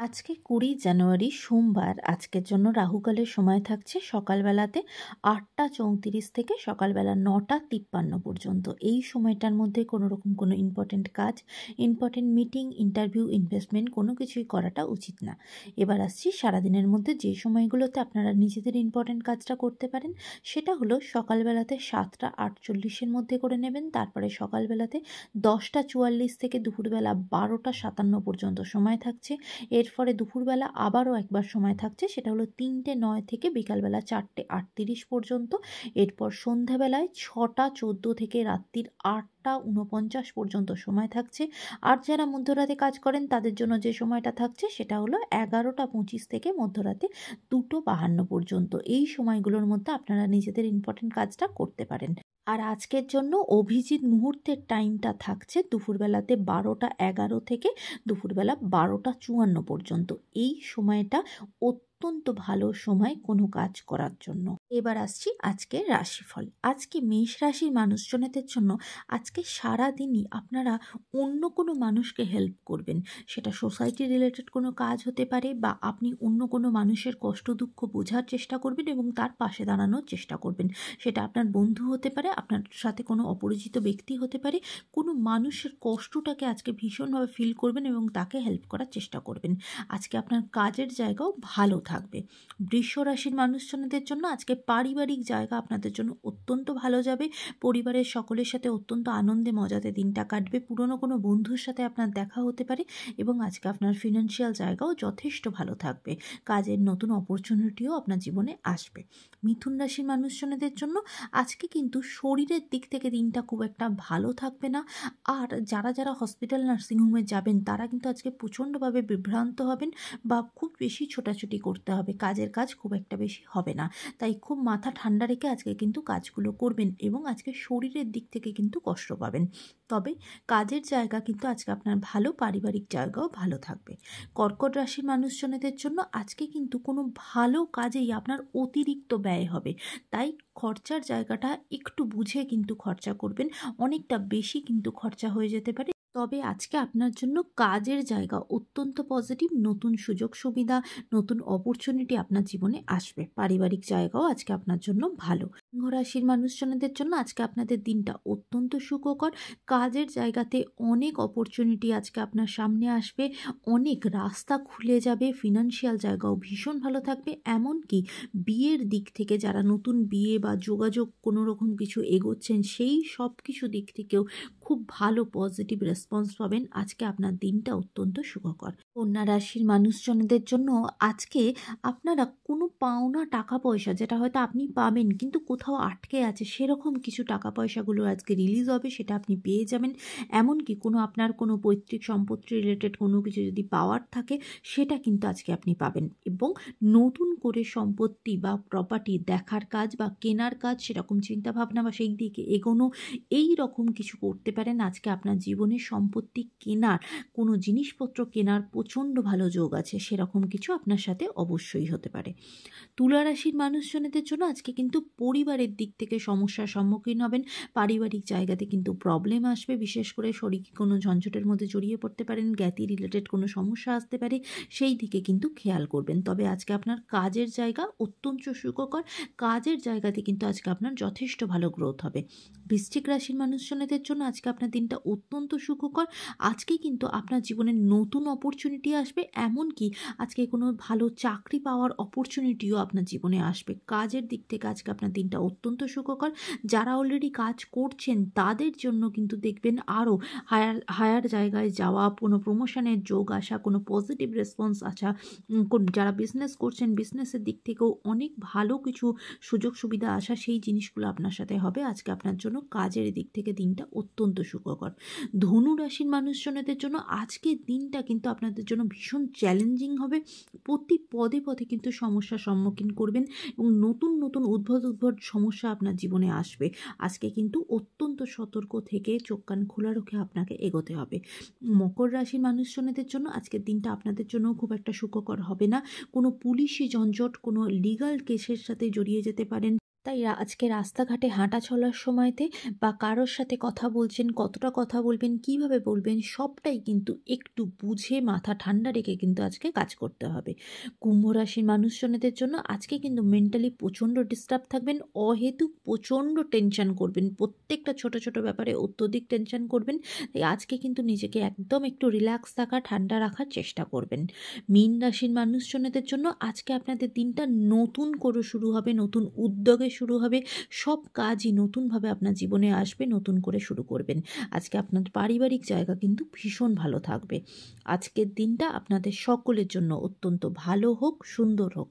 আজকে ২০ জানুয়ারি সোমবার। আজকের জন্য রাহুকালের সময় থাকছে সকালবেলাতে ৮টা ৩৪ থেকে সকালবেলা ৯টা ৫৩ পর্যন্ত। এই সময়টার মধ্যে কোনো রকম কোনো ইম্পর্টেন্ট কাজ, ইম্পর্টেন্ট মিটিং, ইন্টারভিউ, ইনভেস্টমেন্ট কোনো কিছুই করাটা উচিত না। এবার আসছি সারাদিনের মধ্যে যে সময়গুলোতে আপনারা নিজেদের ইম্পর্টেন্ট কাজটা করতে পারেন, সেটা হলো সকালবেলাতে ৭টা ৪৮-এর মধ্যে করে নেবেন। তারপরে সকালবেলাতে ১০টা ৪৪ থেকে দুপুরবেলা ১২টা ৫৭ পর্যন্ত সময় থাকছে। এরপরে দুপুরবেলা আবারও একবার সময় থাকছে, সেটা হলো ৩টে ৯ থেকে বিকালবেলা ৪টে ৩৮ পর্যন্ত। এরপর সন্ধ্যাবেলায় ৬টা ১৪ থেকে রাত্রির ৮টা ৪৯ পর্যন্ত সময় থাকছে। আর যারা মধ্যরাতে কাজ করেন তাদের জন্য যে সময়টা থাকছে সেটা হলো ১১টা ২৫ থেকে মধ্যরাতে ২টো ৫২ পর্যন্ত। এই সময়গুলোর মধ্যে আপনারা নিজেদের ইম্পর্টেন্ট কাজটা করতে পারেন। আর আজকের জন্য অভিজিৎ মুহূর্তের টাইমটা থাকছে দুপুরবেলাতে ১২টা ১১ থেকে দুপুরবেলা ১২টা ৫৪ পর্যন্ত। এই সময়টা অত্যন্ত ভালো সময় কোনো কাজ করার জন্য। এবার আসছি আজকের রাশিফল। আজকে মেষ রাশির মানুষজনেদের জন্য আজকে সারাদিনই আপনারা অন্য কোনো মানুষকে হেল্প করবেন। সেটা সোসাইটি রিলেটেড কোনো কাজ হতে পারে, বা আপনি অন্য কোনো মানুষের কষ্ট দুঃখ বোঝার চেষ্টা করবেন এবং তার পাশে দাঁড়ানোর চেষ্টা করবেন। সেটা আপনার বন্ধু হতে পারে, আপনার সাথে কোনো অপরিচিত ব্যক্তি হতে পারে। কোনো মানুষের কষ্টটাকে আজকে ভীষণভাবে ফিল করবেন এবং তাকে হেল্প করার চেষ্টা করবেন। আজকে আপনার কাজের জায়গাও ভালো থাকবে। বৃষ রাশির মানুষজনদের জন্য আজকে পারিবারিক জায়গা আপনাদের জন্য অত্যন্ত ভালো যাবে। পরিবারের সকলের সাথে অত্যন্ত আনন্দে মজাতে দিনটা কাটবে। পুরনো কোনো বন্ধুর সাথে আপনার দেখা হতে পারে এবং আজকে আপনার ফিনান্সিয়াল জায়গাও যথেষ্ট ভালো থাকবে। কাজের নতুন অপরচুনিটিও আপনার জীবনে আসবে। মিথুন রাশির মানুষজনদের জন্য আজকে কিন্তু শরীরের দিক থেকে দিনটা খুব একটা ভালো থাকবে না। আর যারা হসপিটাল নার্সিংহোমে যাবেন তারা কিন্তু আজকে প্রচণ্ডভাবে বিভ্রান্ত হবেন, বা খুব বেশি ছোটাছুটি করতে হবে, কাজের কাজ খুব একটা বেশি হবে না। তাই খুব মাথা ঠান্ডা রেখে আজকে কিন্তু কাজগুলো করবেন এবং আজকে শরীরের দিক থেকে কিন্তু কষ্ট পাবেন। তবে কাজের জায়গা কিন্তু আজকে আপনার ভালো, পারিবারিক জায়গাও ভালো থাকবে। কর্কট রাশির মানুষজনেদের জন্য আজকে কিন্তু কোনো ভালো কাজেই আপনার অতিরিক্ত ব্যয় হবে। তাই খরচার জায়গাটা একটু বুঝে কিন্তু খরচা করবেন। অনেকটা বেশি কিন্তু খরচা হয়ে যেতে পারে। তবে আজকে আপনার জন্য কাজের জায়গা অত্যন্ত পজিটিভ। নতুন সুযোগ সুবিধা, নতুন অপরচুনিটি আপনার জীবনে আসবে। পারিবারিক জায়গাও আজকে আপনার জন্য ভালো। সিংহ রাশির মানুষজনদের জন্য আজকে আপনাদের দিনটা অত্যন্ত সুখকর। কাজের জায়গাতে অনেক অপরচুনিটি আজকে আপনার সামনে আসবে, অনেক রাস্তা খুলে যাবে। ফিনান্সিয়াল জায়গাও ভীষণ ভালো থাকবে। এমনকি বিয়ের দিক থেকে যারা নতুন বিয়ে বা যোগাযোগ কোনো রকম কিছু এগোচ্ছেন, সেই সব কিছু দিক থেকেও খুব ভালো পজিটিভ রেসপন্স পাবেন। আজকে আপনার দিনটা অত্যন্ত সুখকর। কন্যা রাশির মানুষজনদের জন্য আজকে আপনারা কোনো পাওনা টাকা পয়সা, যেটা হয়তো আপনি পাবেন কিন্তু কোথাও আটকে আছে, সেরকম কিছু টাকা পয়সাগুলো আজকে রিলিজ হবে, সেটা আপনি পেয়ে যাবেন। এমনকি কোনো আপনার কোনো পৈতৃক সম্পত্তি রিলেটেড কোনো কিছু যদি পাওয়ার থাকে, সেটা কিন্তু আজকে আপনি পাবেন। এবং নতুন করে সম্পত্তি বা প্রপার্টি দেখার কাজ বা কেনার কাজ, সেরকম চিন্তাভাবনা বা সেই দিকে এগোনো, এই রকম কিছু করতে পারেন। আজকে আপনার জীবনে সম্পত্তি কেনার, কোনো জিনিসপত্র কেনার প্রচণ্ড ভালো যোগ আছে, সেরকম কিছু আপনার সাথে অবশ্যই হতে পারে। তুলা রাশির মানুষজনদের জন্য আজকে কিন্তু পরিবারের দিক থেকে সমস্যার সম্মুখীন হবেন। পারিবারিক জায়গাতে কিন্তু প্রবলেম আসবে, বিশেষ করে শরীরে কোনো ঝঞ্ঝটের মধ্যে জড়িয়ে পড়তে পারেন, জ্ঞাতি রিলেটেড কোনো সমস্যা আসতে পারে, সেই দিকে কিন্তু খেয়াল করবেন। তবে আজকে আপনার কাজের জায়গা অত্যন্ত সুখকর। কাজের জায়গাতে কিন্তু আজকে আপনার যথেষ্ট ভালো গ্রোথ হবে। বৃশ্চিক রাশির মানুষজনদের জন্য আজকে আপনার দিনটা অত্যন্ত সুখকর। আজকে কিন্তু আপনার জীবনে নতুন অপরচুনিটি আসবে, এমনকি আজকে কোনো ভালো চাকরি পাওয়ার অপরচুনিটিও আপনার জীবনে আসবে। কাজের দিক থেকে আজকে আপনার দিনটা অত্যন্ত সুখকর। যারা অলরেডি কাজ করছেন তাদের জন্য কিন্তু দেখবেন আরও হায়ার জায়গায় যাওয়া, কোনো প্রমোশনের যোগ আসা, কোনো পজিটিভ রেসপন্স আসা। যারা বিজনেস করছেন বিজনেসের দিক থেকেও অনেক ভালো কিছু সুযোগ সুবিধা আসা, সেই জিনিসগুলো আপনার সাথে হবে। আজকে আপনার জন্য কাজের দিক থেকে দিনটা অত্যন্ত সুখকর। ধনু রাশির মানুষজনদের জন্য আজকের দিনটা কিন্তু আপনাদের জন্য ভীষণ চ্যালেঞ্জিং হবে। প্রতি পদে পদে কিন্তু সমস্যার সম্মুখীন করবেন এবং নতুন নতুন উদ্ভট সমস্যা আপনার জীবনে আসবে। আজকে কিন্তু অত্যন্ত সতর্ক থেকে চোখ কান খোলা রেখে আপনাকে এগোতে হবে। মকর রাশির মানুষজনদের জন্য আজকের দিনটা আপনাদের জন্য খুব একটা সুখকর হবে না। কোনো পুলিশি ঝঞ্ঝট, কোনো লিগাল কেসের সাথে জড়িয়ে যেতে পারেন। তাই আজকে রাস্তাঘাটে হাঁটা চলার সময়তে বা কারোর সাথে কথা বলছেন, কতটা কথা বলবেন, কিভাবে বলবেন, সবটাই কিন্তু একটু বুঝে মাথা ঠান্ডা রেখে কিন্তু আজকে কাজ করতে হবে। কুম্ভ রাশির মানুষজনেদের জন্য আজকে কিন্তু মেন্টালি প্রচণ্ড ডিস্টার্ব থাকবেন, অহেতুক প্রচণ্ড টেনশন করবেন, প্রত্যেকটা ছোট ছোট ব্যাপারে অত্যধিক টেনশন করবেন। তাই আজকে কিন্তু নিজেকে একদম একটু রিল্যাক্স থাকা, ঠান্ডা রাখার চেষ্টা করবেন। মীন রাশির মানুষজনেদের জন্য আজকে আপনাদের দিনটা নতুন করে শুরু হবে, নতুন উদ্যোগে শুরু হবে, সব কাজই নতুনভাবে আপনার জীবনে আসবে, নতুন করে শুরু করবেন। আজকে আপনার পারিবারিক জায়গা কিন্তু ভীষণ ভালো থাকবে। আজকের দিনটা আপনাদের সকলের জন্য অত্যন্ত ভালো হোক, সুন্দর হোক।